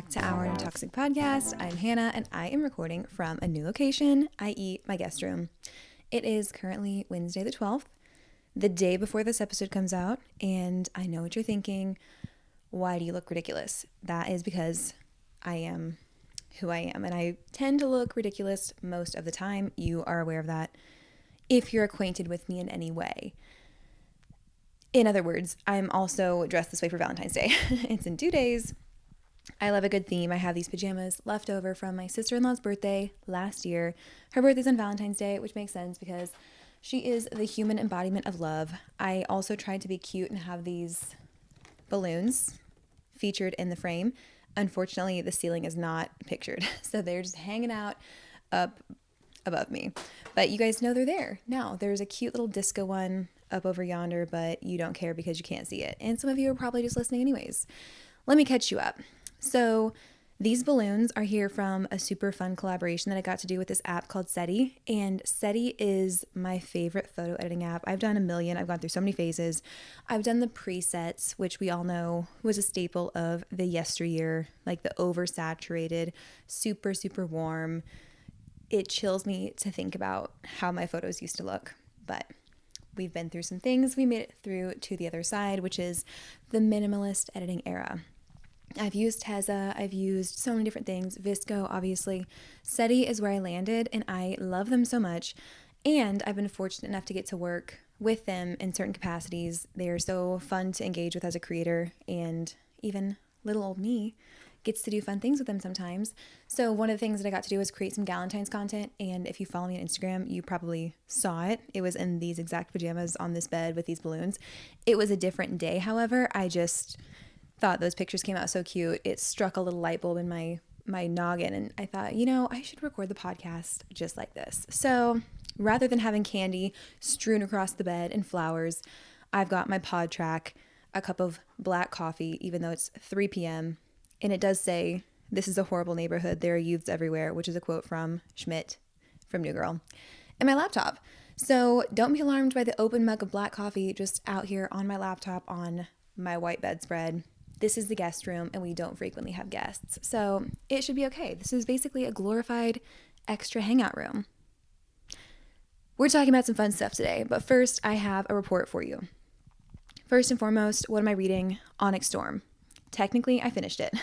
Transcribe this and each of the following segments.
back to our No Toxic podcast. I'm Hannah and I am recording from a new location, i.e. my guest room. It is currently Wednesday the 12th, the day before this episode comes out, and I know what you're thinking. Why do you look ridiculous? That is because I am who I am, and I tend to look ridiculous most of the time. You are aware of that if you're acquainted with me in any way. In other words, I'm also dressed this way for Valentine's Day. It's in 2 days. I love a good theme. I have these pajamas left over from my sister-in-law's birthday last year. Her birthday's on Valentine's Day, which makes sense because she is the human embodiment of love. I also tried to be cute and have these balloons featured in the frame. Unfortunately, the ceiling is not pictured, so they're just hanging out up above me. But you guys know they're there. Now, there's a cute little disco one up over yonder, but you don't care because you can't see it. And some of you are probably just listening anyways. Let me catch you up. So these balloons are here from a super fun collaboration that I got to do with this app called SETI. And SETI is my favorite photo editing app. I've done a million. I've gone through so many phases. I've done the presets, which we all know was a staple of the yesteryear, like the oversaturated, super, super warm. It chills me to think about how my photos used to look, but we've been through some things. We made it through to the other side, which is the minimalist editing era. I've used Tezza, I've used so many different things, Visco, obviously. SETI is where I landed, and I love them so much. And I've been fortunate enough to get to work with them in certain capacities. They are so fun to engage with as a creator, and even little old me gets to do fun things with them sometimes. So one of the things that I got to do was create some Galentine's content, and if you follow me on Instagram, you probably saw it. It was in these exact pajamas on this bed with these balloons. It was a different day, however. I just thought those pictures came out so cute. It struck a little light bulb in my noggin, and I thought, I should record the podcast just like this. So rather than having candy strewn across the bed and flowers, I've got my pod track, a cup of black coffee, even though it's 3 p.m., and it does say, "This is a horrible neighborhood. There are youths everywhere," which is a quote from Schmidt from New Girl, and my laptop. So don't be alarmed by the open mug of black coffee just out here on my laptop on my white bedspread. This is the guest room, and we don't frequently have guests, so it should be okay. This is basically a glorified extra hangout room. We're talking about some fun stuff today, but first I have a report for you. First and foremost, what am I reading? Onyx Storm. Technically, I finished it.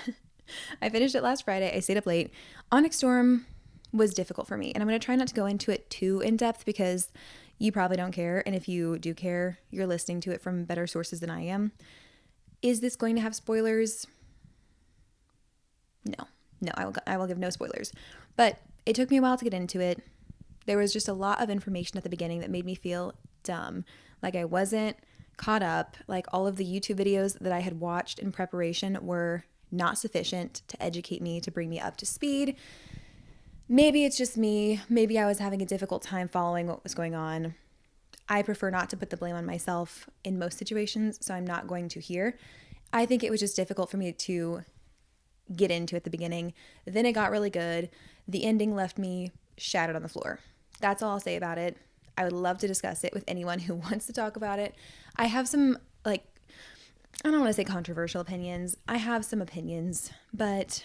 I finished it last Friday. I stayed up late. Onyx Storm was difficult for me, and I'm going to try not to go into it too in depth because you probably don't care, and if you do care, you're listening to it from better sources than I am. Is this going to have spoilers? No, I will give no spoilers. But it took me a while to get into it. There was just a lot of information at the beginning that made me feel dumb. Like I wasn't caught up. Like all of the YouTube videos that I had watched in preparation were not sufficient to educate me, to bring me up to speed. Maybe it's just me. Maybe I was having a difficult time following what was going on. I prefer not to put the blame on myself in most situations, so I'm not going to here. I think it was just difficult for me to get into at the beginning. Then it got really good. The ending left me shattered on the floor. That's all I'll say about it. I would love to discuss it with anyone who wants to talk about it. I have some, I don't want to say controversial opinions. I have some opinions, but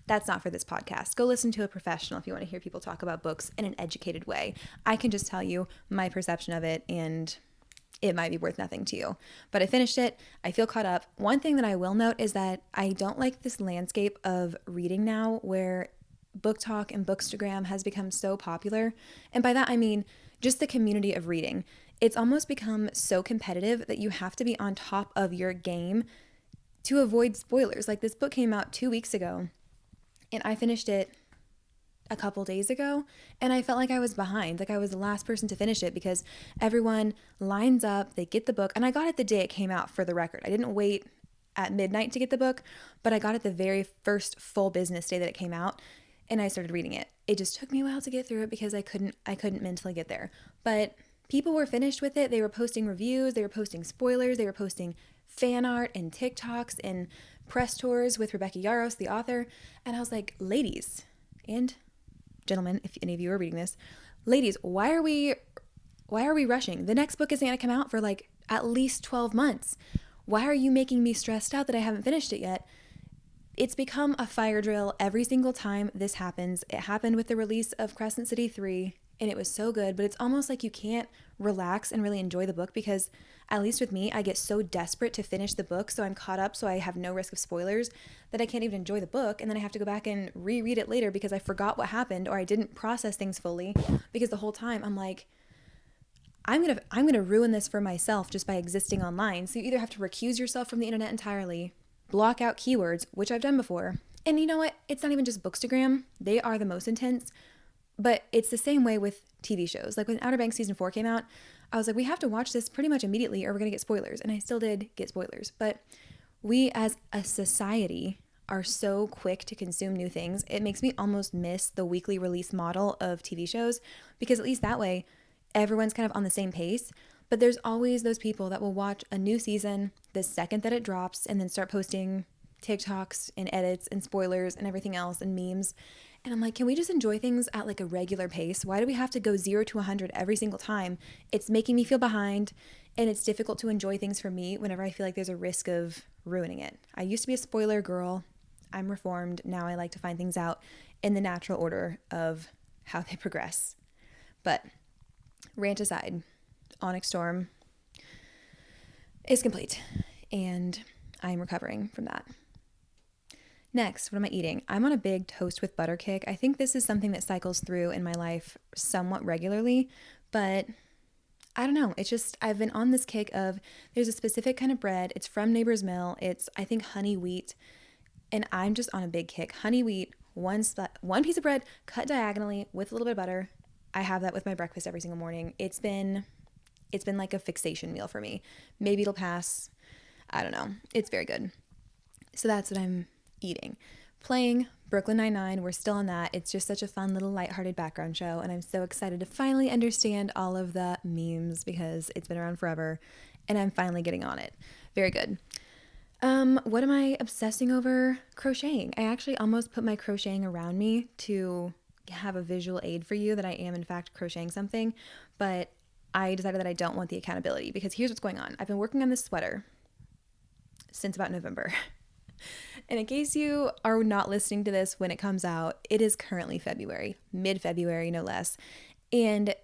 that's not for this podcast. Go listen to a professional if you want to hear people talk about books in an educated way. I can just tell you my perception of it, and it might be worth nothing to you. But I finished it. I feel caught up. One thing that I will note is that I don't like this landscape of reading now where book talk and bookstagram has become so popular. And by that, I mean just the community of reading. It's almost become so competitive that you have to be on top of your game to avoid spoilers. Like this book came out 2 weeks ago, and I finished it a couple days ago, and I felt like I was behind. Like I was the last person to finish it because everyone lines up, they get the book, and I got it the day it came out, for the record. I didn't wait at midnight to get the book, but I got it the very first full business day that it came out, and I started reading it. It just took me a while to get through it because I couldn't mentally get there. But people were finished with it. They were posting reviews, they were posting spoilers, they were posting fan art and TikToks and press tours with Rebecca Yarros, the author. And I was like, ladies and gentlemen, if any of you are reading this, ladies, why are we rushing? The next book isn't going to come out for at least 12 months. Why are you making me stressed out that I haven't finished it yet? It's become a fire drill every single time this happens. It happened with the release of Crescent City 3, and it was so good, but it's almost like you can't relax and really enjoy the book because, at least with me, I get so desperate to finish the book so I'm caught up so I have no risk of spoilers that I can't even enjoy the book, and then I have to go back and reread it later because I forgot what happened or I didn't process things fully because the whole time I'm like, I'm gonna ruin this for myself just by existing online. So you either have to recuse yourself from the internet entirely, block out keywords, which I've done before. And you know what? It's not even just Bookstagram. They are the most intense, but it's the same way with TV shows. Like when Outer Banks season 4 came out, I was like, we have to watch this pretty much immediately or we're gonna get spoilers. And I still did get spoilers. But we as a society are so quick to consume new things. It makes me almost miss the weekly release model of TV shows because at least that way, everyone's kind of on the same pace, but there's always those people that will watch a new season the second that it drops and then start posting TikToks and edits and spoilers and everything else and memes. And I'm like, can we just enjoy things at like a regular pace? Why do we have to go 0 to 100 every single time? It's making me feel behind and it's difficult to enjoy things for me whenever I feel like there's a risk of ruining it. I used to be a spoiler girl. I'm reformed. Now I like to find things out in the natural order of how they progress. But rant aside, Onyx Storm is complete and I'm recovering from that. Next, what am I eating? I'm on a big toast with butter kick. I think this is something that cycles through in my life somewhat regularly, but I don't know. It's just, I've been on this kick of there's a specific kind of bread. It's from Neighbor's Mill. It's, I think, honey wheat. And I'm just on a big kick. Honey wheat, one piece of bread cut diagonally with a little bit of butter. I have that with my breakfast every single morning. It's been like a fixation meal for me. Maybe it'll pass. I don't know. It's very good. So that's what I'm eating. Playing Brooklyn Nine-Nine. We're still on that. It's just such a fun little lighthearted background show. And I'm so excited to finally understand all of the memes because it's been around forever and I'm finally getting on it. Very good. What am I obsessing over? Crocheting. I actually almost put my crocheting around me to have a visual aid for you that I am in fact crocheting something, but I decided that I don't want the accountability because here's what's going on. I've been working on this sweater since about November. And in case you are not listening to this when it comes out, it is currently February, mid-February, no less. And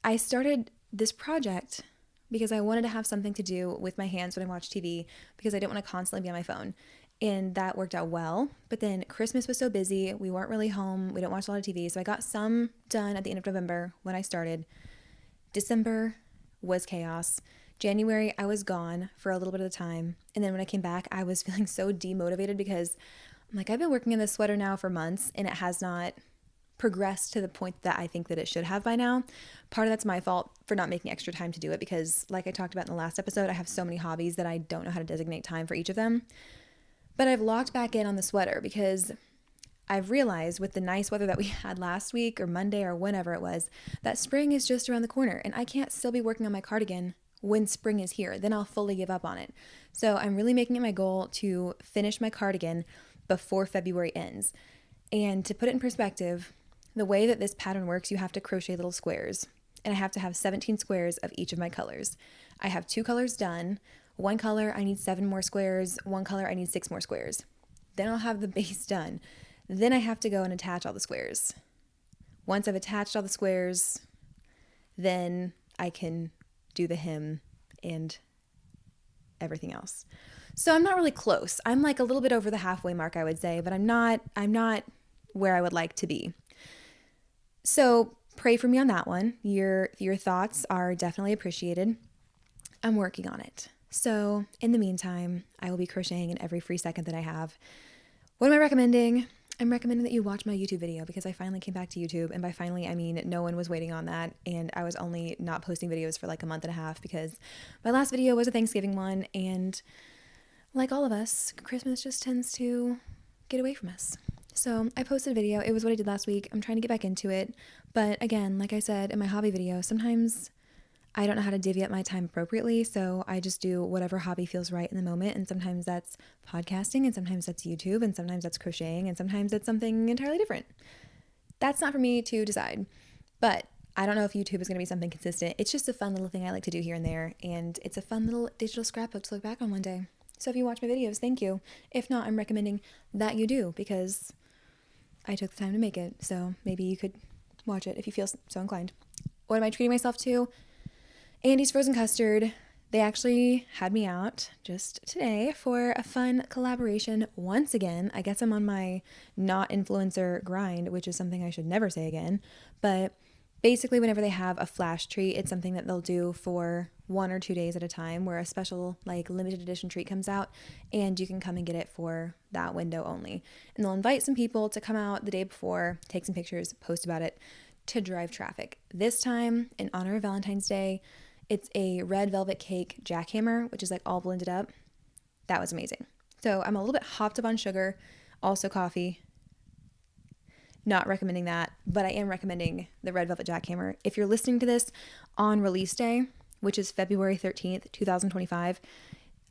I started this project because I wanted to have something to do with my hands when I watch TV because I didn't want to constantly be on my phone. And that worked out well. But then Christmas was so busy. We weren't really home. We didn't watch a lot of TV. So I got some done at the end of November when I started. December was chaos. January, I was gone for a little bit of the time. And then when I came back, I was feeling so demotivated because I'm like, I've been working on this sweater now for months and it has not progressed to the point that I think that it should have by now. Part of that's my fault for not making extra time to do it because like I talked about in the last episode, I have so many hobbies that I don't know how to designate time for each of them. But I've locked back in on the sweater because I've realized with the nice weather that we had last week or Monday or whenever it was, that spring is just around the corner and I can't still be working on my cardigan when spring is here. Then I'll fully give up on it. So I'm really making it my goal to finish my cardigan before February ends. And to put it in perspective, the way that this pattern works, you have to crochet little squares. And I have to have 17 squares of each of my colors. I have 2 colors done. One color, I need 7 more squares. One color, I need 6 more squares. Then I'll have the base done. Then I have to go and attach all the squares. Once I've attached all the squares, then I can do the hem and everything else. So I'm not really close. I'm like a little bit over the halfway mark, I would say, but I'm not where I would like to be. So pray for me on that one. Your thoughts are definitely appreciated. I'm working on it. So in the meantime, I will be crocheting in every free second that I have. What am I recommending? I'm recommending that you watch my YouTube video because I finally came back to YouTube. And by finally, I mean no one was waiting on that. And I was only not posting videos for like a month and a half because my last video was a Thanksgiving one. And like all of us, Christmas just tends to get away from us. So I posted a video. It was what I did last week. I'm trying to get back into it. But again, like I said in my hobby video, sometimes I don't know how to divvy up my time appropriately, so I just do whatever hobby feels right in the moment, and sometimes that's podcasting, and sometimes that's YouTube, and sometimes that's crocheting, and sometimes it's something entirely different. That's not for me to decide, but I don't know if YouTube is going to be something consistent. It's just a fun little thing I like to do here and there, and it's a fun little digital scrapbook to look back on one day. So if you watch my videos, thank you. If not, I'm recommending that you do because I took the time to make it. So maybe you could watch it if you feel so inclined. What am I treating myself to? Andy's Frozen Custard. They actually had me out just today for a fun collaboration once again. I guess I'm on my not influencer grind, which is something I should never say again. But basically, whenever they have a flash treat, it's something that they'll do for 1 or 2 days at a time where a special like limited edition treat comes out and you can come and get it for that window only. And they'll invite some people to come out the day before, take some pictures, post about it to drive traffic. This time, in honor of Valentine's Day, it's a red velvet cake jackhammer, which is like all blended up. That was amazing. So I'm a little bit hopped up on sugar, also coffee. Not recommending that, but I am recommending the red velvet jackhammer. If you're listening to this on release day, which is February 13th, 2025,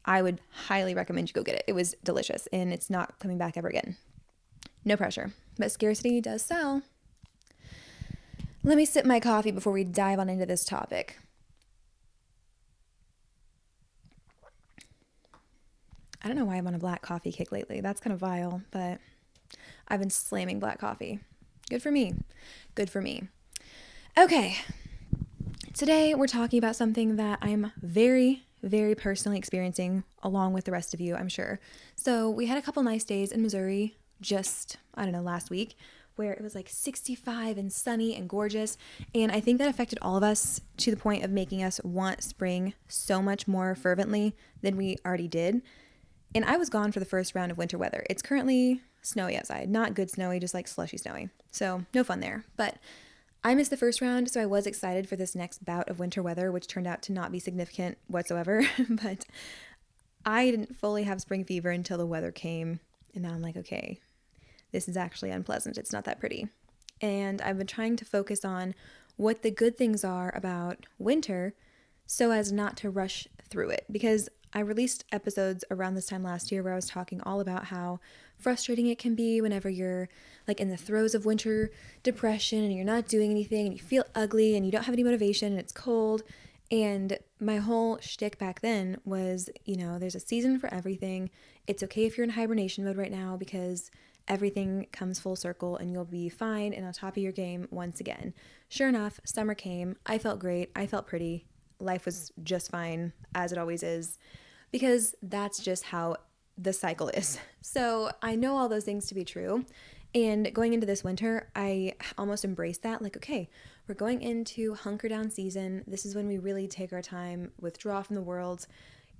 I would highly recommend you go get it. It was delicious and it's not coming back ever again. No pressure, but scarcity does sell. Let me sip my coffee before we dive on into this topic. I don't know why I'm on a black coffee kick lately. That's kind of vile, but I've been slamming black coffee. Good for me. Good for me. Okay. Today we're talking about something that I'm very, very personally experiencing along with the rest of you, I'm sure. So we had a couple nice days in Missouri just, last week where it was like 65 and sunny and gorgeous. And I think that affected all of us to the point of making us want spring so much more fervently than we already did. And I was gone for the first round of winter weather. It's currently snowy outside. Not good snowy, just like slushy snowy. So no fun there. But I missed the first round, so I was excited for this next bout of winter weather, which turned out to not be significant whatsoever. But I didn't fully have spring fever until the weather came. And now I'm like, okay, this is actually unpleasant. It's not that pretty. And I've been trying to focus on what the good things are about winter so as not to rush through it. Because I released episodes around this time last year where I was talking all about how frustrating it can be whenever you're like in the throes of winter depression and you're not doing anything and you feel ugly and you don't have any motivation and it's cold. And my whole shtick back then was, there's a season for everything. It's okay if you're in hibernation mode right now because everything comes full circle and you'll be fine and on top of your game once again. Sure enough, summer came. I felt great. I felt pretty. Life was just fine, as it always is, because that's just how the cycle is. So I know all those things to be true. And going into this winter, I almost embraced that. Like, okay, we're going into hunker down season. This is when we really take our time, withdraw from the world,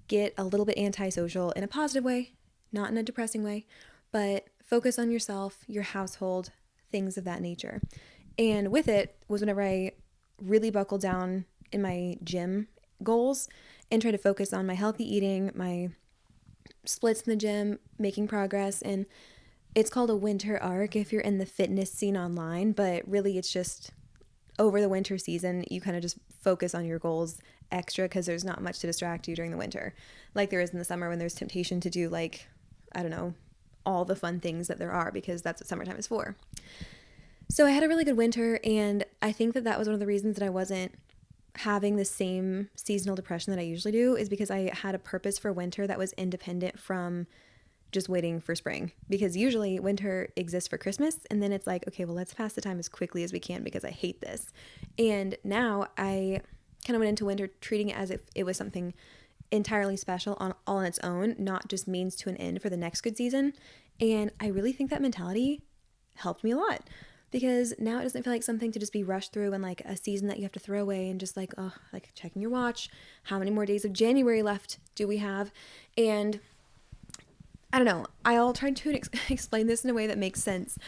get a little bit antisocial in a positive way, not in a depressing way, but focus on yourself, your household, things of that nature. And with it was whenever I really buckled down in my gym goals and try to focus on my healthy eating, my splits in the gym, making progress. And it's called a winter arc if you're in the fitness scene online, but really it's just over the winter season, you kind of just focus on your goals extra because there's not much to distract you during the winter. Like there is in the summer when there's temptation to do all the fun things that there are because that's what summertime is for. So I had a really good winter and I think that was one of the reasons that I wasn't having the same seasonal depression that I usually do is because I had a purpose for winter that was independent from just waiting for spring, because usually winter exists for Christmas and then it's like, okay, well, let's pass the time as quickly as we can because I hate this. And now I kind of went into winter treating it as if it was something entirely special all on its own, not just means to an end for the next good season. And I really think that mentality helped me a lot. Because now it doesn't feel like something to just be rushed through and like a season that you have to throw away and just like checking your watch. How many more days of January left do we have? And I don't know. I'll try to explain this in a way that makes sense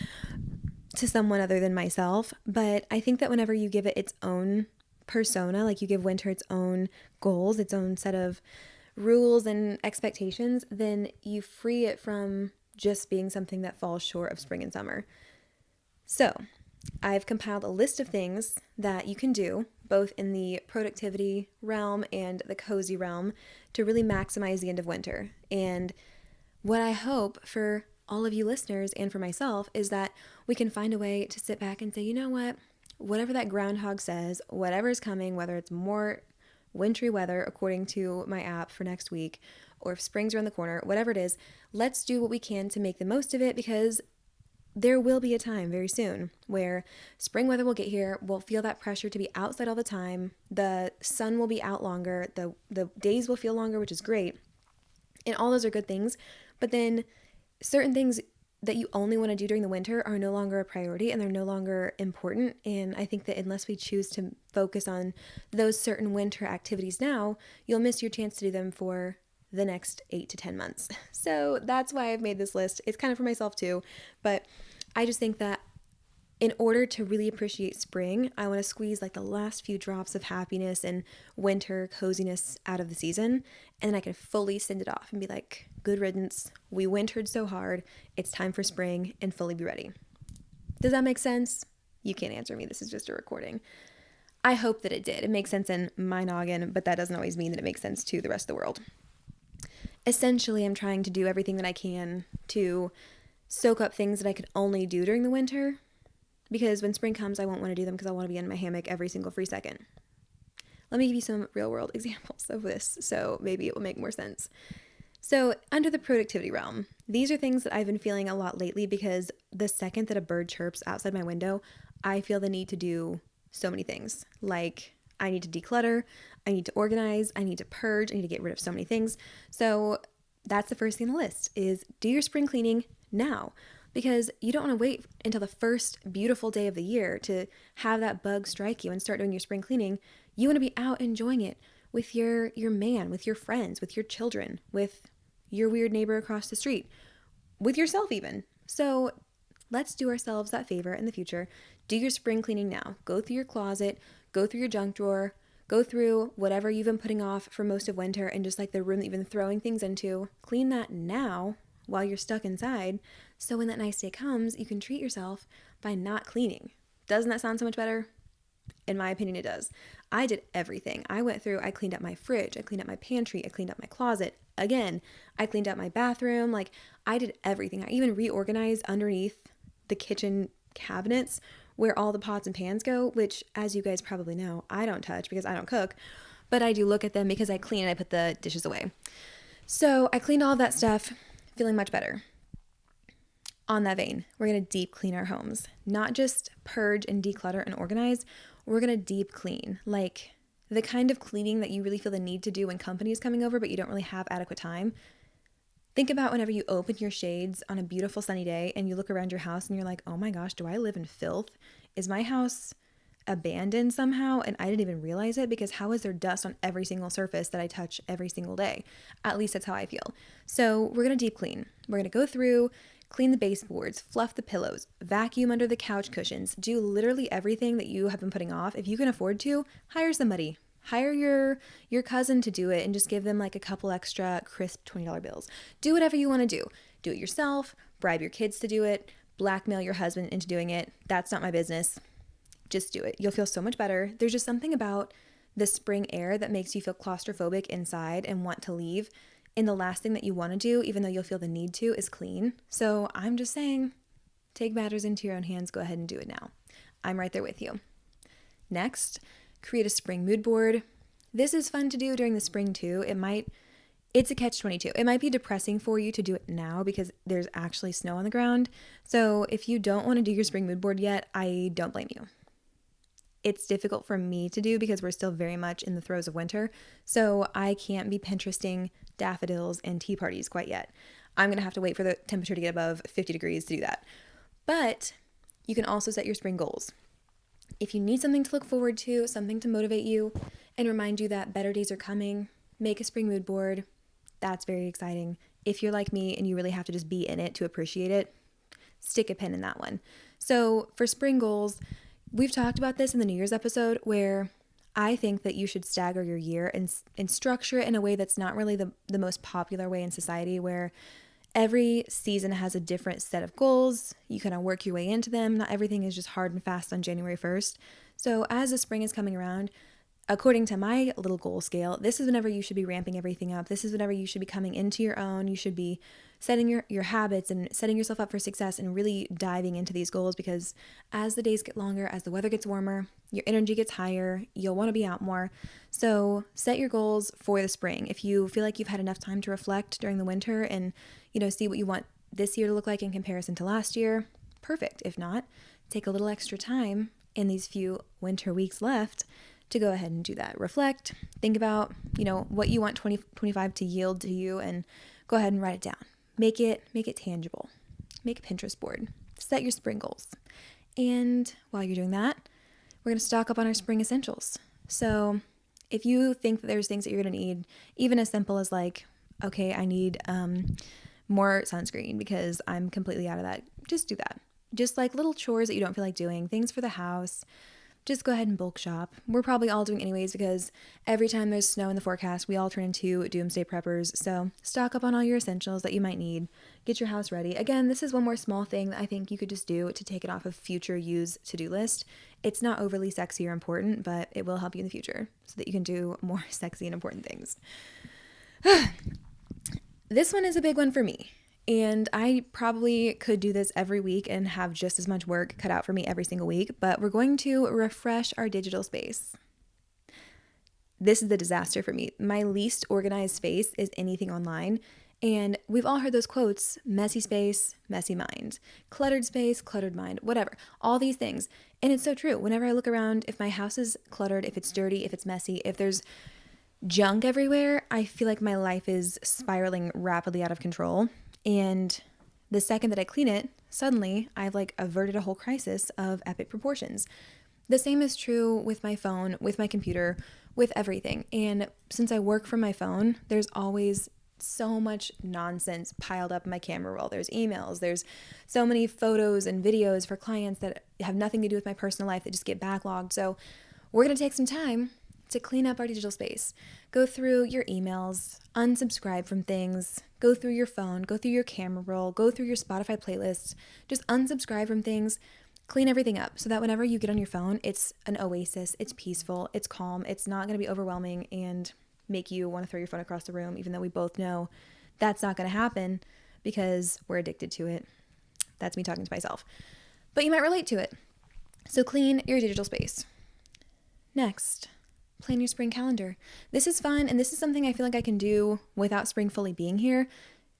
to someone other than myself. But I think that whenever you give it its own persona, like you give winter its own goals, its own set of rules and expectations, then you free it from just being something that falls short of spring and summer. So I've compiled a list of things that you can do, both in the productivity realm and the cozy realm, to really maximize the end of winter. And what I hope for all of you listeners and for myself is that we can find a way to sit back and say, you know what, whatever that groundhog says, whatever is coming, whether it's more wintry weather according to my app for next week, or if spring's around the corner, whatever it is, let's do what we can to make the most of it, because there will be a time very soon where spring weather will get here. We'll feel that pressure to be outside all the time. The sun will be out longer. The days will feel longer, which is great. And all those are good things. But then certain things that you only want to do during the winter are no longer a priority, and they're no longer important. And I think that unless we choose to focus on those certain winter activities now, you'll miss your chance to do them for the next 8 to 10 months. So that's why I've made this list. It's kind of for myself too, but I just think that in order to really appreciate spring, I want to squeeze like the last few drops of happiness and winter coziness out of the season, and then I can fully send it off and be like, good riddance. We wintered so hard. It's time for spring, and fully be ready. Does that make sense? You can't answer me. This is just a recording. I hope that it did. It makes sense in my noggin, but that doesn't always mean that it makes sense to the rest of the world. Essentially, I'm trying to do everything that I can to soak up things that I could only do during the winter, because when spring comes, I won't want to do them because I want to be in my hammock every single free second. Let me give you some real world examples of this, so maybe it will make more sense. So under the productivity realm, these are things that I've been feeling a lot lately, because the second that a bird chirps outside my window, I feel the need to do so many things. Like, I need to declutter, I need to organize, I need to purge, I need to get rid of so many things. So that's the first thing on the list, is do your spring cleaning now, because you don't want to wait until the first beautiful day of the year to have that bug strike you and start doing your spring cleaning. You want to be out enjoying it with your man, with your friends, with your children, with your weird neighbor across the street, with yourself even. So let's do ourselves that favor in the future. Do your spring cleaning now. Go through your closet, go through your junk drawer, go through whatever you've been putting off for most of winter, and just like the room that you've been throwing things into, clean that now while you're stuck inside, so when that nice day comes, you can treat yourself by not cleaning. Doesn't that sound so much better? In my opinion, it does. I did everything. I went through, I cleaned up my fridge, I cleaned up my pantry, I cleaned up my closet. Again, I cleaned up my bathroom. Like, I did everything. I even reorganized underneath the kitchen cabinets where all the pots and pans go, which, as you guys probably know, I don't touch because I don't cook, but I do look at them because I clean and I put the dishes away. So I cleaned all of that stuff, feeling much better. On that vein, we're going to deep clean our homes. Not just purge and declutter and organize, we're going to deep clean. Like the kind of cleaning that you really feel the need to do when company is coming over, but you don't really have adequate time. Think about whenever you open your shades on a beautiful sunny day and you look around your house and you're like, oh my gosh, do I live in filth? Is my house abandoned somehow and I didn't even realize it? Because how is there dust on every single surface that I touch every single day? At least that's how I feel. So we're going to deep clean. We're going to go through, clean the baseboards, fluff the pillows, vacuum under the couch cushions, do literally everything that you have been putting off. If you can afford to, hire somebody. Hire your cousin to do it and just give them like a couple extra crisp $20 bills. Do whatever you want to do. Do it yourself, bribe your kids to do it, blackmail your husband into doing it. That's not my business. Just do it. You'll feel so much better. There's just something about the spring air that makes you feel claustrophobic inside and want to leave. And the last thing that you want to do, even though you'll feel the need to, is clean. So I'm just saying, take matters into your own hands. Go ahead and do it now. I'm right there with you. Next, create a spring mood board. This is fun to do during the spring too. It's a catch-22. It might be depressing for you to do it now because there's actually snow on the ground. So if you don't want to do your spring mood board yet, I don't blame you. It's difficult for me to do because we're still very much in the throes of winter. So I can't be Pinteresting daffodils and tea parties quite yet. I'm going to have to wait for the temperature to get above 50 degrees to do that. But you can also set your spring goals. If you need something to look forward to, something to motivate you and remind you that better days are coming, make a spring mood board. That's very exciting. If you're like me and you really have to just be in it to appreciate it, stick a pin in that one. So for spring goals, we've talked about this in the New Year's episode where I think that you should stagger your year and structure it in a way that's not really the most popular way in society, where every season has a different set of goals. You kind of work your way into them. Not everything is just hard and fast on January 1st. So as the spring is coming around, according to my little goal scale, this is whenever you should be ramping everything up. This is whenever you should be coming into your own. You should be setting your habits and setting yourself up for success and really diving into these goals, because as the days get longer, as the weather gets warmer, your energy gets higher, you'll want to be out more. So set your goals for the spring. If you feel like you've had enough time to reflect during the winter and, see what you want this year to look like in comparison to last year, perfect. If not, take a little extra time in these few winter weeks left to go ahead and do that. Reflect, think about, what you want 2025 to yield to you, and go ahead and write it down. Make it tangible. Make a Pinterest board. Set your spring goals. And while you're doing that, we're going to stock up on our spring essentials. So if you think that there's things that you're going to need, even as simple as like, okay, I need more sunscreen because I'm completely out of that, just do that. Just like little chores that you don't feel like doing, things for the house, just go ahead and bulk shop. We're probably all doing anyways, because every time there's snow in the forecast, we all turn into doomsday preppers. So stock up on all your essentials that you might need. Get your house ready. Again, this is one more small thing that I think you could just do to take it off of future use to-do list. It's not overly sexy or important, but it will help you in the future so that you can do more sexy and important things. This one is a big one for me. And I probably could do this every week and have just as much work cut out for me every single week, but we're going to refresh our digital space. This is the disaster for me. My least organized space is anything online. And we've all heard those quotes: messy space, messy mind, cluttered space, cluttered mind, whatever, all these things. And it's so true. Whenever I look around, if my house is cluttered, if it's dirty, if it's messy, if there's junk everywhere, I feel like my life is spiraling rapidly out of control. And the second that I clean it, suddenly I've averted a whole crisis of epic proportions. The same is true with my phone, with my computer, with everything. And since I work from my phone, there's always so much nonsense piled up in my camera roll. There's emails, there's so many photos and videos for clients that have nothing to do with my personal life that just get backlogged. So we're going to take some time to clean up our digital space. Go through your emails, unsubscribe from things, go through your phone, go through your camera roll, go through your Spotify playlists, just unsubscribe from things, clean everything up so that whenever you get on your phone, it's an oasis, it's peaceful, it's calm, it's not going to be overwhelming and make you want to throw your phone across the room, even though we both know that's not going to happen because we're addicted to it. That's me talking to myself. But you might relate to it. So clean your digital space. Next, plan your spring calendar. This is fun, and this is something I feel like I can do without spring fully being here,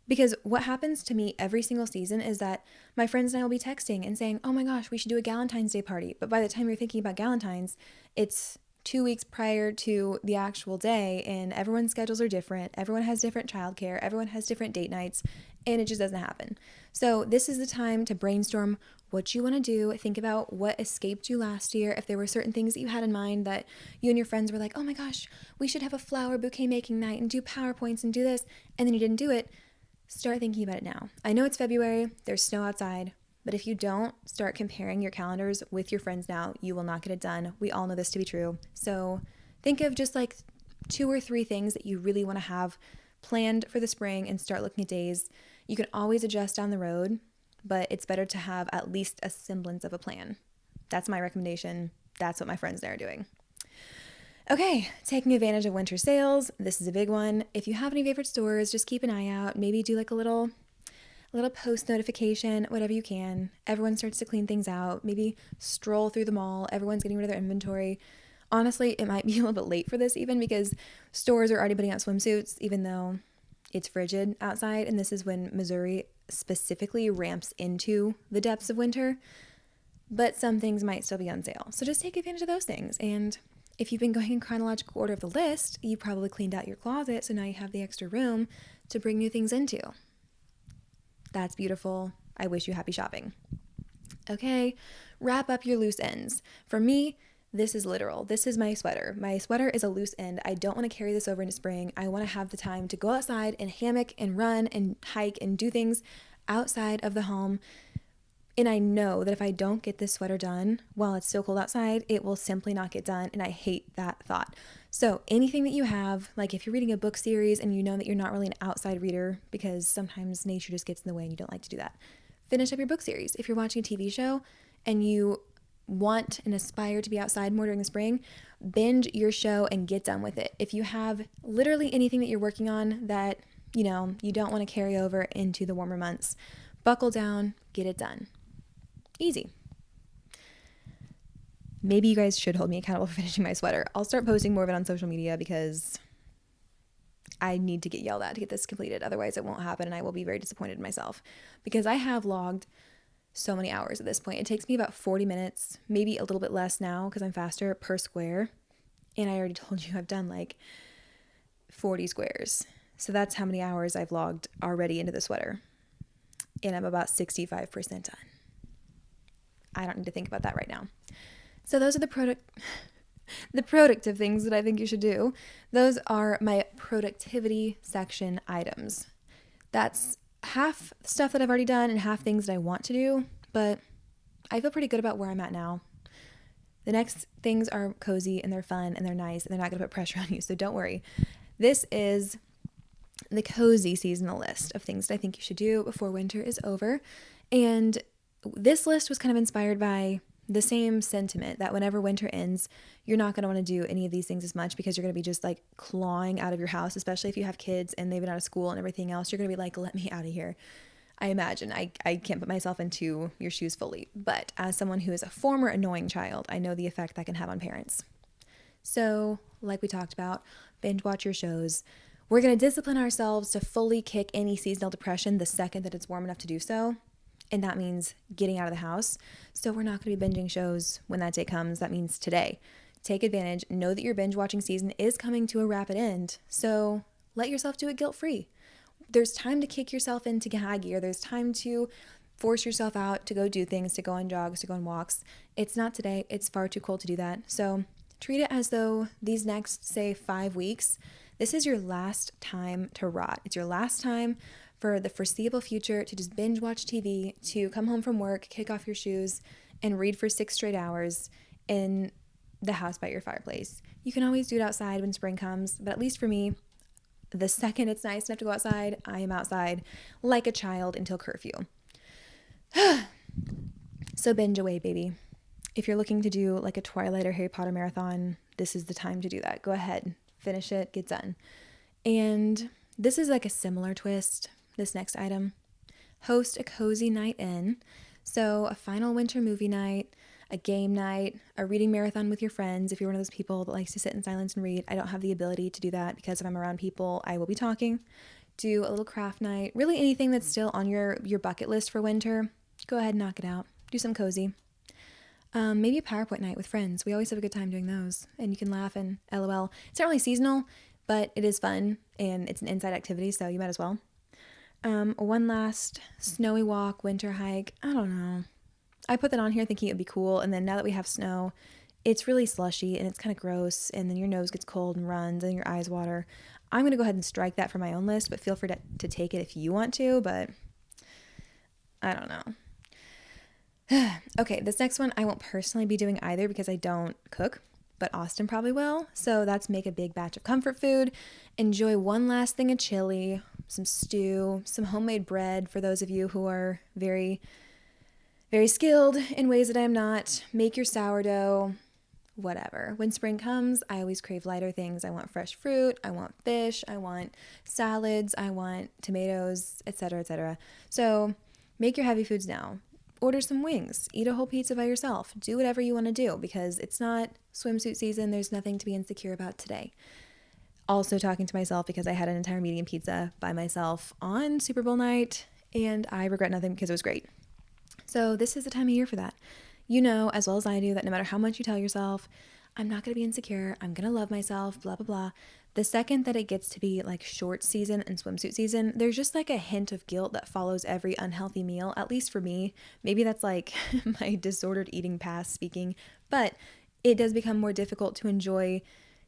because what happens to me every single season is that my friends and I will be texting and saying, oh my gosh, we should do a Galentine's Day party. But by the time you're thinking about Galentine's, it's 2 weeks prior to the actual day, and everyone's schedules are different. Everyone has different childcare. Everyone has different date nights, and it just doesn't happen. So this is the time to brainstorm what you want to do. Think about what escaped you last year. If there were certain things that you had in mind that you and your friends were like, oh my gosh, we should have a flower bouquet making night and do PowerPoints and do this, and then you didn't do it, start thinking about it now. I know it's February, there's snow outside, but if you don't start comparing your calendars with your friends now, you will not get it done. We all know this to be true. So think of just 2 or 3 things that you really want to have planned for the spring and start looking at days. You can always adjust down the road, but it's better to have at least a semblance of a plan. That's my recommendation. That's what my friends and I are doing. Okay, taking advantage of winter sales. This is a big one. If you have any favorite stores, just keep an eye out. Maybe do a little post notification, whatever you can. Everyone starts to clean things out. Maybe stroll through the mall. Everyone's getting rid of their inventory. Honestly, it might be a little bit late for this even, because stores are already putting out swimsuits, even though it's frigid outside. And this is when Missouri specifically ramps into the depths of winter. But some things might still be on sale. So just take advantage of those things. And if you've been going in chronological order of the list, you probably cleaned out your closet, so now you have the extra room to bring new things into. That's beautiful. I wish you happy shopping. Okay, wrap up your loose ends. For me, this is literal. This is my sweater. My sweater is a loose end. I don't want to carry this over into spring. I want to have the time to go outside and hammock and run and hike and do things outside of the home. And I know that if I don't get this sweater done while it's so cold outside, it will simply not get done. And I hate that thought. So anything that you have, like if you're reading a book series and you know that you're not really an outside reader because sometimes nature just gets in the way and you don't like to do that, finish up your book series. If you're watching a TV show and you want and aspire to be outside more during the spring, binge your show and get done with it. If you have literally anything that you're working on that, you don't want to carry over into the warmer months, buckle down, get it done. Easy. Maybe you guys should hold me accountable for finishing my sweater. I'll start posting more of it on social media because I need to get yelled at to get this completed. Otherwise, it won't happen and I will be very disappointed in myself because I have logged so many hours at this point. It takes me about 40 minutes, maybe a little bit less now because I'm faster per square. And I already told you I've done like 40 squares. So that's how many hours I've logged already into the sweater. And I'm about 65% done. I don't need to think about that right now. So those are the productive things that I think you should do. Those are my productivity section items. That's half stuff that I've already done and half things that I want to do, but I feel pretty good about where I'm at now. The next things are cozy and they're fun and they're nice and they're not going to put pressure on you, so don't worry. This is the cozy seasonal list of things that I think you should do before winter is over. And this list was kind of inspired by the same sentiment that whenever winter ends, you're not going to want to do any of these things as much because you're going to be just like clawing out of your house, especially if you have kids and they've been out of school and everything else. You're going to be like, let me out of here. I imagine. I can't put myself into your shoes fully, but as someone who is a former annoying child, I know the effect that can have on parents. So, like we talked about, binge watch your shows. We're going to discipline ourselves to fully kick any seasonal depression the second that it's warm enough to do so. And that means getting out of the house. So we're not going to be binging shows when that day comes. That means today. Take advantage. Know that your binge watching season is coming to a rapid end. So let yourself do it guilt-free. There's time to kick yourself into high gear. There's time to force yourself out to go do things, to go on jogs, to go on walks. It's not today. It's far too cold to do that. So treat it as though these next, say, 5 weeks, this is your last time to rot. It's your last time for the foreseeable future to just binge watch TV, to come home from work, kick off your shoes, and read for 6 straight hours in the house by your fireplace. You can always do it outside when spring comes, but at least for me, the second it's nice enough to go outside, I am outside like a child until curfew. So binge away, baby. If you're looking to do like a Twilight or Harry Potter marathon, this is the time to do that. Go ahead, finish it, get done. And this is like a similar twist. This next item, host a cozy night in. So a final winter movie night, a game night, a reading marathon with your friends. If you're one of those people that likes to sit in silence and read, I don't have the ability to do that because if I'm around people, I will be talking. Do a little craft night, really anything that's still on your bucket list for winter. Go ahead and knock it out. Do some cozy. Maybe a PowerPoint night with friends. We always have a good time doing those and you can laugh and LOL. It's not really seasonal, but it is fun and it's an inside activity, so you might as well. One last snowy walk, winter hike. I don't know. I put that on here thinking it would be cool. And then now that we have snow, it's really slushy and it's kind of gross. And then your nose gets cold and runs and your eyes water. I'm going to go ahead and strike that from my own list, but feel free to take it if you want to, but I don't know. Okay, this next one I won't personally be doing either because I don't cook, but Austin probably will. So that's make a big batch of comfort food. Enjoy one last thing of chili, some stew, some homemade bread for those of you who are very, very skilled in ways that I am not. Make your sourdough, whatever. When spring comes, I always crave lighter things. I want fresh fruit, I want fish, I want salads, I want tomatoes, etc., etc. So make your heavy foods now. Order some wings, eat a whole pizza by yourself, do whatever you want to do because it's not swimsuit season. There's nothing to be insecure about today. Also talking to myself because I had an entire medium pizza by myself on Super Bowl night and I regret nothing because it was great. So this is the time of year for that. You know, as well as I do, that no matter how much you tell yourself, I'm not going to be insecure, I'm going to love myself, blah, blah, blah. The second that it gets to be like short season and swimsuit season, there's just like a hint of guilt that follows every unhealthy meal, at least for me. Maybe that's like my disordered eating past speaking, but it does become more difficult to enjoy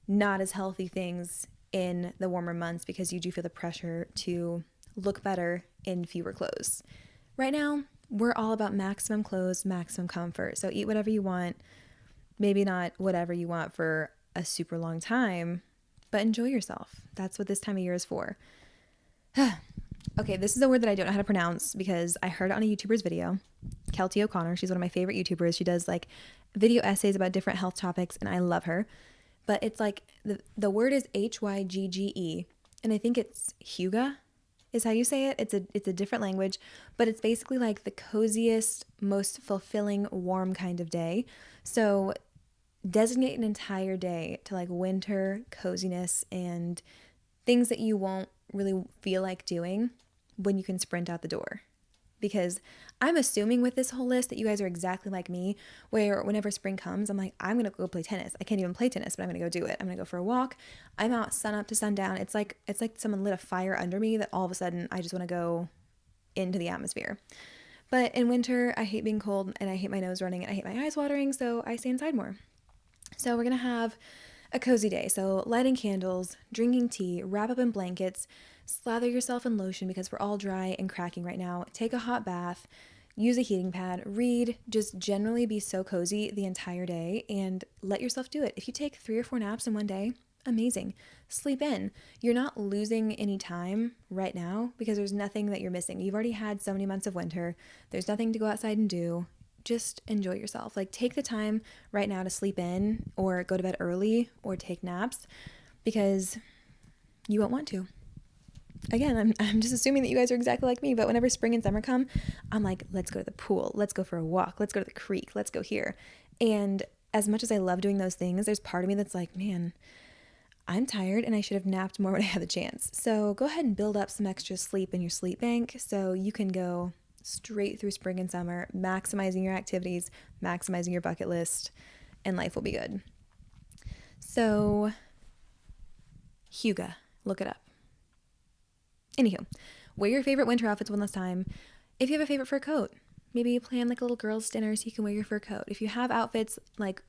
not as healthy things in the warmer months because you do feel the pressure to look better in fewer clothes. Right now, we're all about maximum clothes, maximum comfort. So eat whatever you want. Maybe not whatever you want for a super long time, but enjoy yourself. That's what this time of year is for. Okay, this is a word that I don't know how to pronounce because I heard it on a YouTuber's video. Kelty O'Connor, she's one of my favorite YouTubers. She does like video essays about different health topics, and I love her. But it's like the word is Hygge, and I think it's Huga is how you say it. It's a different language, but it's basically like the coziest, most fulfilling, warm kind of day. So designate an entire day to like winter coziness and things that you won't really feel like doing when you can sprint out the door. Because I'm assuming with this whole list that you guys are exactly like me, where whenever spring comes, I'm like, I'm going to go play tennis. I can't even play tennis, but I'm going to go do it. I'm going to go for a walk. I'm out sun up to sundown. It's like someone lit a fire under me that all of a sudden I just want to go into the atmosphere. But in winter, I hate being cold and I hate my nose running and I hate my eyes watering, so I stay inside more. So we're going to have a cozy day. So lighting candles, drinking tea, wrap up in blankets, slather yourself in lotion because we're all dry and cracking right now. Take a hot bath, use a heating pad, read, just generally be so cozy the entire day and let yourself do it. If you take 3 or 4 naps in one day, amazing. Sleep in. You're not losing any time right now because there's nothing that you're missing. You've already had so many months of winter. There's nothing to go outside and do. Just enjoy yourself. Like take the time right now to sleep in or go to bed early or take naps because you won't want to. Again, I'm just assuming that you guys are exactly like me, but whenever spring and summer come, I'm like, let's go to the pool, let's go for a walk, let's go to the creek, let's go here. And as much as I love doing those things, there's part of me that's like, man, I'm tired and I should have napped more when I had the chance. So go ahead and build up some extra sleep in your sleep bank so you can go straight through spring and summer, maximizing your activities, maximizing your bucket list, and life will be good. So, Huga, look it up. Anywho, wear your favorite winter outfits one last time. If you have a favorite fur coat, maybe you plan like a little girl's dinner so you can wear your fur coat. If you have outfits like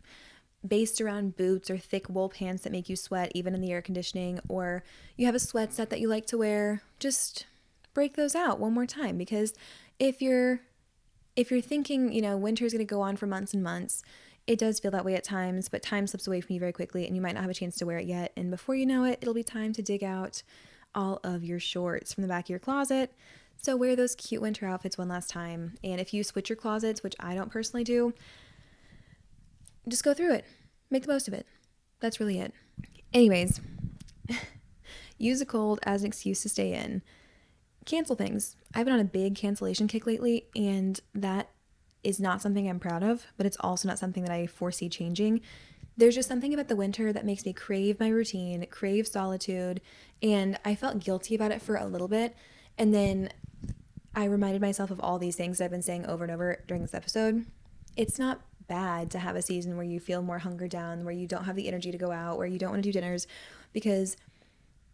based around boots or thick wool pants that make you sweat even in the air conditioning, or you have a sweat set that you like to wear, just break those out one more time. Because if you're thinking, winter is going to go on for months and months, it does feel that way at times, but time slips away from you very quickly and you might not have a chance to wear it yet. And before you know it, it'll be time to dig out all of your shorts from the back of your closet. So wear those cute winter outfits one last time. And if you switch your closets, which I don't personally do, just go through it. Make the most of it. That's really it. Anyways, use a cold as an excuse to stay in. Cancel things. I've been on a big cancellation kick lately, and that is not something I'm proud of, but it's also not something that I foresee changing. There's just something about the winter that makes me crave my routine, crave solitude, and I felt guilty about it for a little bit. And then I reminded myself of all these things that I've been saying over and over during this episode. It's not bad to have a season where you feel more hungered down, where you don't have the energy to go out, where you don't want to do dinners, because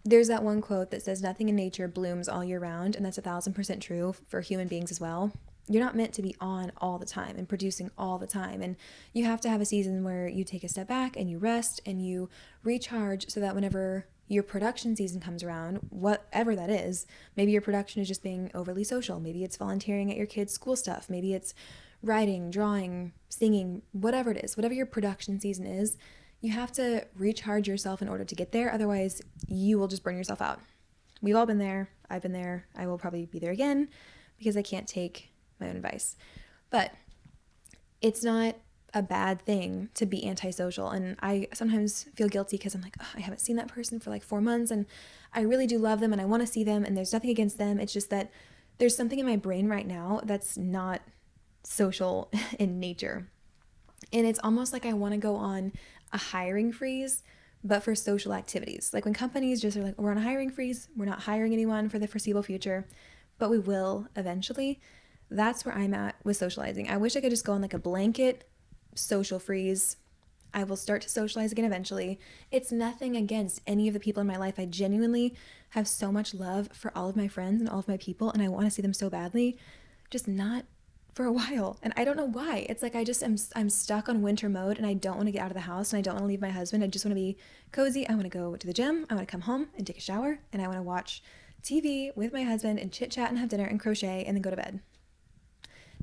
there's that one quote that says nothing in nature blooms all year round, and that's 1,000% true for human beings as well. You're not meant to be on all the time and producing all the time. And you have to have a season where you take a step back and you rest and you recharge so that whenever your production season comes around, whatever that is, maybe your production is just being overly social. Maybe it's volunteering at your kids' school stuff. Maybe it's writing, drawing, singing, whatever it is, whatever your production season is, you have to recharge yourself in order to get there. Otherwise, you will just burn yourself out. We've all been there. I've been there. I will probably be there again because I can't take my own advice. But it's not a bad thing to be antisocial. And I sometimes feel guilty because I'm like, oh, I haven't seen that person for like 4 months and I really do love them and I want to see them and there's nothing against them. It's just that there's something in my brain right now that's not social in nature. And it's almost like I want to go on a hiring freeze, but for social activities. Like when companies just are like, we're on a hiring freeze, we're not hiring anyone for the foreseeable future, but we will eventually. That's where I'm at with socializing. I wish I could just go on like a blanket social freeze. I will start to socialize again eventually. It's nothing against any of the people in my life. I genuinely have so much love for all of my friends and all of my people, and I want to see them so badly, just not for a while. And I don't know why. It's like I'm stuck on winter mode and I don't want to get out of the house and I don't want to leave my husband. I just want to be cozy. I want to go to the gym. I want to come home and take a shower and I want to watch TV with my husband and chit chat and have dinner and crochet and then go to bed.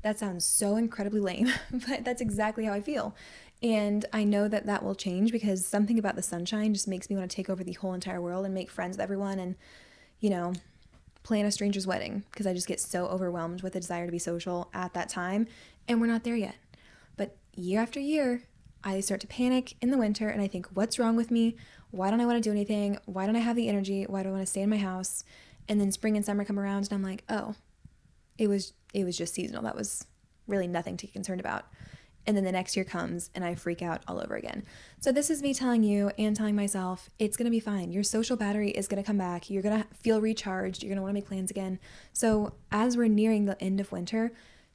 That sounds so incredibly lame, but that's exactly how I feel. And I know that that will change because something about the sunshine just makes me want to take over the whole entire world and make friends with everyone and, plan a stranger's wedding because I just get so overwhelmed with the desire to be social at that time, and we're not there yet. But year after year, I start to panic in the winter and I think, what's wrong with me? Why don't I want to do anything? Why don't I have the energy? Why do I want to stay in my house? And then spring and summer come around and I'm like, oh, it was just seasonal. That was really nothing to get concerned about. And then the next year comes and I freak out all over again. So this is me telling you and telling myself, it's going to be fine. Your social battery is going to come back. You're going to feel recharged. You're going to want to make plans again. So as we're nearing the end of winter,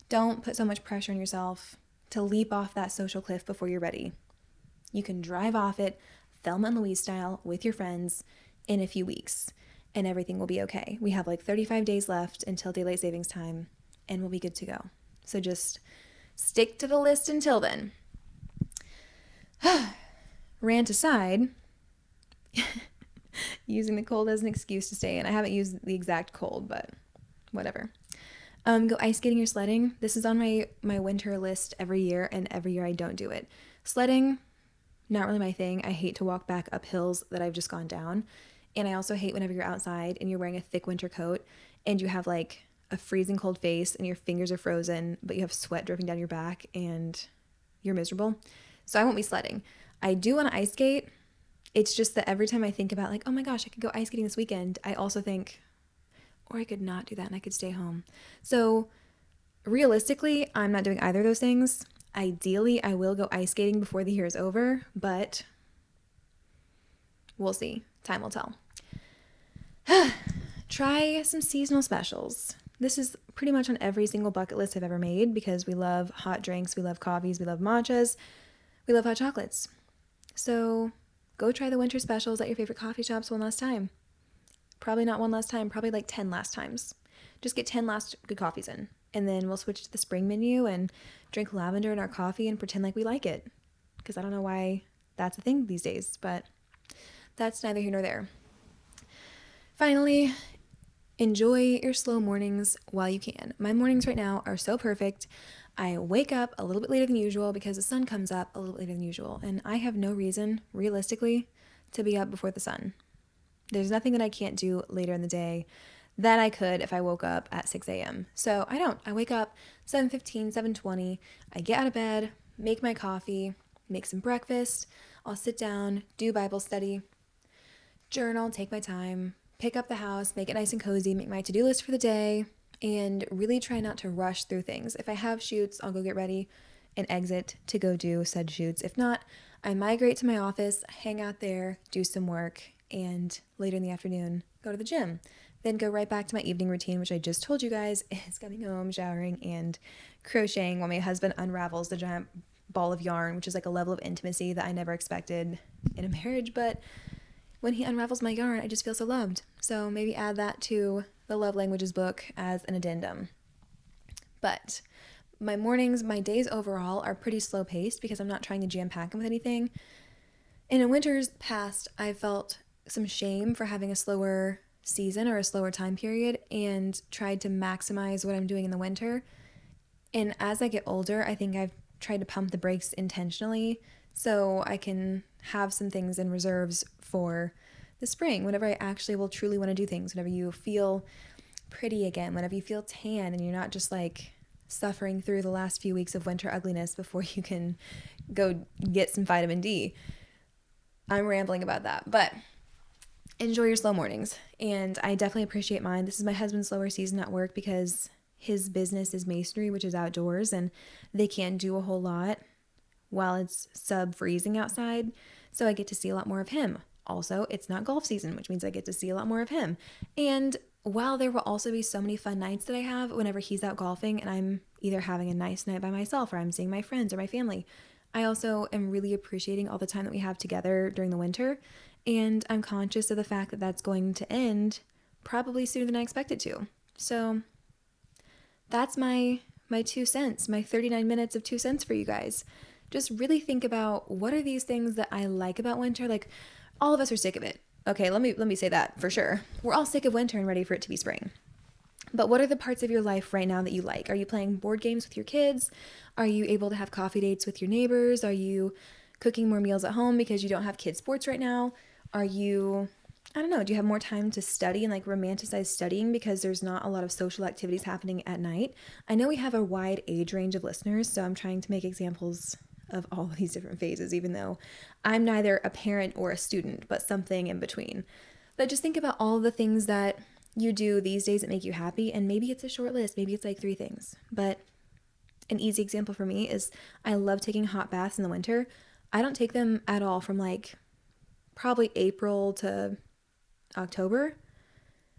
don't put so much pressure on yourself to leap off that social cliff before you're ready. You can drive off it, Thelma and Louise style, with your friends in a few weeks, and everything will be okay. We have like 35 days left until daylight savings time, and we'll be good to go. So just stick to the list until then. Rant aside, using the cold as an excuse to stay in. I haven't used the exact cold, but whatever. Go ice skating or sledding. This is on my winter list every year, and every year I don't do it. Sledding, not really my thing. I hate to walk back up hills that I've just gone down. And I also hate whenever you're outside and you're wearing a thick winter coat and you have like a freezing cold face and your fingers are frozen, but you have sweat dripping down your back and you're miserable. So I won't be sledding. I do want to ice skate. It's just that every time I think about like, oh my gosh, I could go ice skating this weekend, I also think, or I could not do that and I could stay home. So realistically, I'm not doing either of those things. Ideally, I will go ice skating before the year is over, but we'll see. Time will tell. Try some seasonal specials. This is pretty much on every single bucket list I've ever made because we love hot drinks, we love coffees, we love matchas, we love hot chocolates. So go try the winter specials at your favorite coffee shops one last time. Probably not one last time, probably like 10 last times. Just get 10 last good coffees in. And then we'll switch to the spring menu and drink lavender in our coffee and pretend like we like it. Because I don't know why that's a thing these days, but that's neither here nor there. Finally, enjoy your slow mornings while you can. My mornings right now are so perfect. I wake up a little bit later than usual because the sun comes up a little bit later than usual. And I have no reason, realistically, to be up before the sun. There's nothing that I can't do later in the day that I could if I woke up at 6 a.m. So I don't. I wake up 7:15, 7:20. I get out of bed, make my coffee, make some breakfast. I'll sit down, do Bible study, journal, take my time, pick up the house, make it nice and cozy, make my to-do list for the day, and really try not to rush through things. If I have shoots, I'll go get ready and exit to go do said shoots. If not, I migrate to my office, hang out there, do some work, and later in the afternoon, go to the gym. Then go right back to my evening routine, which I just told you guys is coming home, showering, and crocheting while my husband unravels the giant ball of yarn, which is like a level of intimacy that I never expected in a marriage. But when he unravels my yarn, I just feel so loved. So maybe add that to the love languages book as an addendum. But my mornings, my days overall are pretty slow paced because I'm not trying to jam pack them with anything. And in winters past, I felt some shame for having a slower season or a slower time period and tried to maximize what I'm doing in the winter. And as I get older, I think I've tried to pump the brakes intentionally so I can have some things in reserves for the spring, whenever I actually will truly want to do things, whenever you feel pretty again, whenever you feel tan and you're not just like suffering through the last few weeks of winter ugliness before you can go get some vitamin D. I'm rambling about that, but enjoy your slow mornings. And I definitely appreciate mine. This is my husband's slower season at work because his business is masonry, which is outdoors, and they can't do a whole lot while it's sub-freezing outside. So I get to see a lot more of him. Also, it's not golf season, which means I get to see a lot more of him. And while there will also be so many fun nights that I have whenever he's out golfing and I'm either having a nice night by myself or I'm seeing my friends or my family, I also am really appreciating all the time that we have together during the winter. And I'm conscious of the fact that that's going to end probably sooner than I expect it to. So that's my 2 cents, my 39 minutes of 2 cents for you guys. Just really think about what are these things that I like about winter. Like, all of us are sick of it. Okay, let me say that for sure. We're all sick of winter and ready for it to be spring. But what are the parts of your life right now that you like? Are you playing board games with your kids? Are you able to have coffee dates with your neighbors? Are you cooking more meals at home because you don't have kids' sports right now? Are you I don't know, do you have more time to study and like romanticize studying because there's not a lot of social activities happening at night? I know we have a wide age range of listeners, so I'm trying to make examples of all of these different phases, even though I'm neither a parent or a student, but something in between. But just think about all the things that you do these days that make you happy, and maybe it's a short list, maybe it's like 3 things. But an easy example for me is I love taking hot baths in the winter. I don't take them at all from like probably April to October,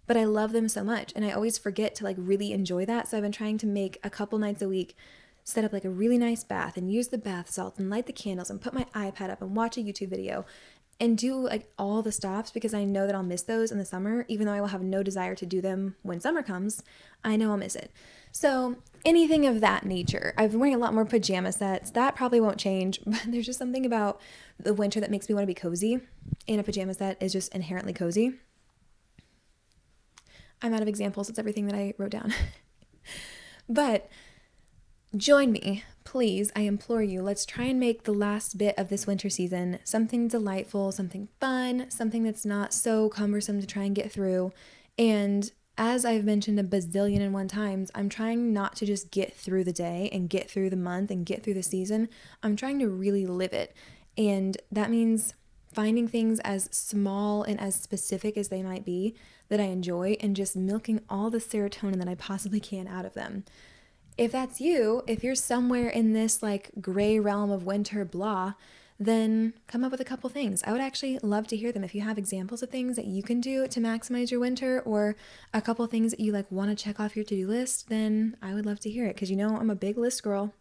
but I love them so much, and I always forget to like really enjoy that. So I've been trying to make a couple nights a week, set up like a really nice bath and use the bath salts and light the candles and put my iPad up and watch a YouTube video and do like all the stops, because I know that I'll miss those in the summer. Even though I will have no desire to do them when summer comes, I know I'll miss it. So anything of that nature. I've been wearing a lot more pajama sets. That probably won't change, but there's just something about the winter that makes me want to be cozy, and a pajama set is just inherently cozy. I'm out of examples. It's everything that I wrote down. But join me, please. I implore you. Let's try and make the last bit of this winter season something delightful, something fun, something that's not so cumbersome to try and get through. And as I've mentioned a bazillion and one times, I'm trying not to just get through the day and get through the month and get through the season. I'm trying to really live it. And that means finding things as small and as specific as they might be that I enjoy, and just milking all the serotonin that I possibly can out of them. If that's you, if you're somewhere in this like gray realm of winter blah, then come up with a couple things. I would actually love to hear them. If you have examples of things that you can do to maximize your winter, or a couple things that you like want to check off your to-do list, then I would love to hear it, because you know I'm a big list girl.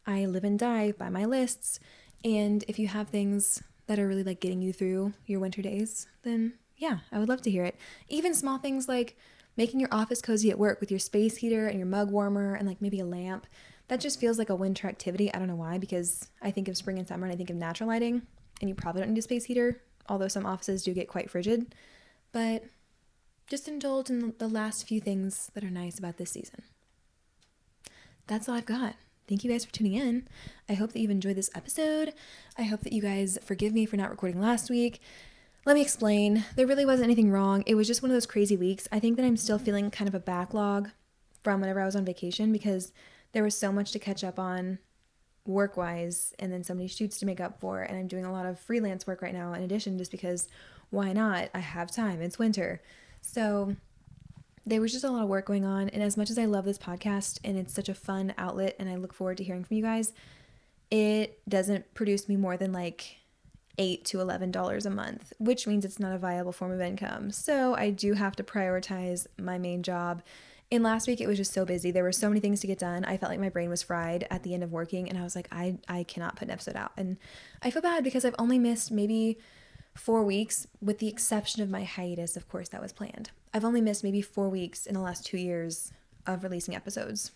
I live and die by my lists. And if you have things that are really like getting you through your winter days, then yeah, I would love to hear it. Even small things like making your office cozy at work with your space heater and your mug warmer and like maybe a lamp. That just feels like a winter activity. I don't know why, because I think of spring and summer and I think of natural lighting, and you probably don't need a space heater, although some offices do get quite frigid. But just indulge in the last few things that are nice about this season. That's all I've got. Thank you guys for tuning in. I hope that you've enjoyed this episode. I hope that you guys forgive me for not recording last week. Let me explain. There really wasn't anything wrong. It was just one of those crazy weeks. I think that I'm still feeling kind of a backlog from whenever I was on vacation, because there was so much to catch up on work-wise, and then so many shoots to make up for, and I'm doing a lot of freelance work right now in addition, just because why not? I have time. It's winter. So there was just a lot of work going on, and as much as I love this podcast and it's such a fun outlet and I look forward to hearing from you guys, it doesn't produce me more than like $8 to $11 a month, which means it's not a viable form of income. So I do have to prioritize my main job. And last week it was just so busy. There were so many things to get done. I felt like my brain was fried at the end of working, and I was like, I cannot put an episode out. And I feel bad because I've only missed maybe 4 weeks, with the exception of my hiatus, of course, that was planned. I've only missed maybe 4 weeks in the last 2 years of releasing episodes.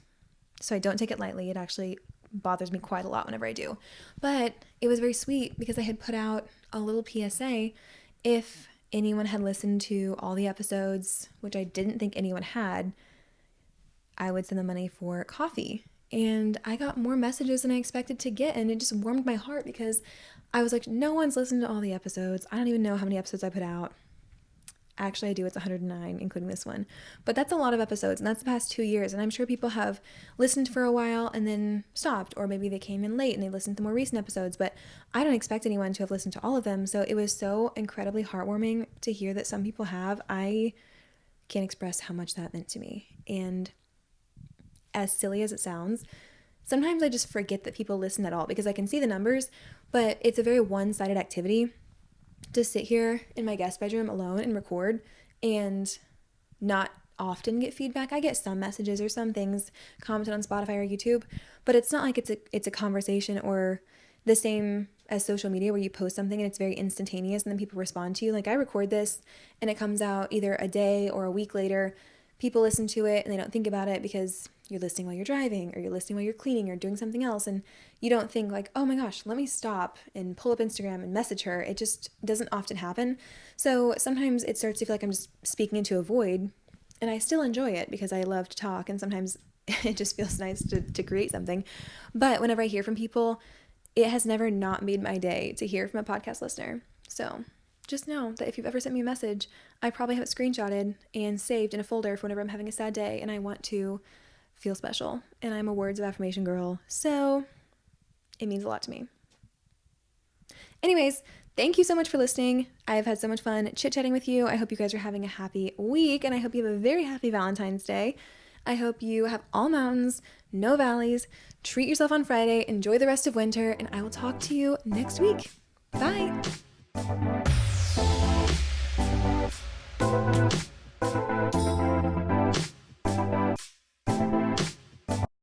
So I don't take it lightly. It actually bothers me quite a lot whenever I do. But it was very sweet because I had put out a little PSA. If anyone had listened to all the episodes, which I didn't think anyone had, I would send them money for coffee. And I got more messages than I expected to get, and it just warmed my heart, because I was like, no one's listened to all the episodes. I don't even know how many episodes I put out. Actually, I do. It's 109, including this one. But that's a lot of episodes, and that's the past 2 years. And I'm sure people have listened for a while and then stopped, or maybe they came in late and they listened to more recent episodes. But I don't expect anyone to have listened to all of them. So it was so incredibly heartwarming to hear that some people have. I can't express how much that meant to me. And as silly as it sounds, sometimes I just forget that people listen at all, because I can see the numbers, but it's a very one-sided activity to sit here in my guest bedroom alone and record and not often get feedback. I get some messages or some things commented on Spotify or YouTube, but it's not like it's a conversation or the same as social media where you post something and it's very instantaneous and then people respond to you. Like, I record this and it comes out either a day or a week later. People listen to it and they don't think about it because you're listening while you're driving, or you're listening while you're cleaning or doing something else, and you don't think like, oh my gosh, let me stop and pull up Instagram and message her. It just doesn't often happen. So sometimes it starts to feel like I'm just speaking into a void, and I still enjoy it because I love to talk, and sometimes it just feels nice to create something. But whenever I hear from people, it has never not made my day to hear from a podcast listener. So just know that if you've ever sent me a message, I probably have it screenshotted and saved in a folder for whenever I'm having a sad day and I want to feel special. And I'm a words of affirmation girl, so it means a lot to me. Anyways, thank you so much for listening. I've had so much fun chit-chatting with you. I hope you guys are having a happy week, and I hope you have a very happy Valentine's Day. I hope you have all mountains, no valleys. Treat yourself on Friday. Enjoy the rest of winter, and I will talk to you next week. Bye.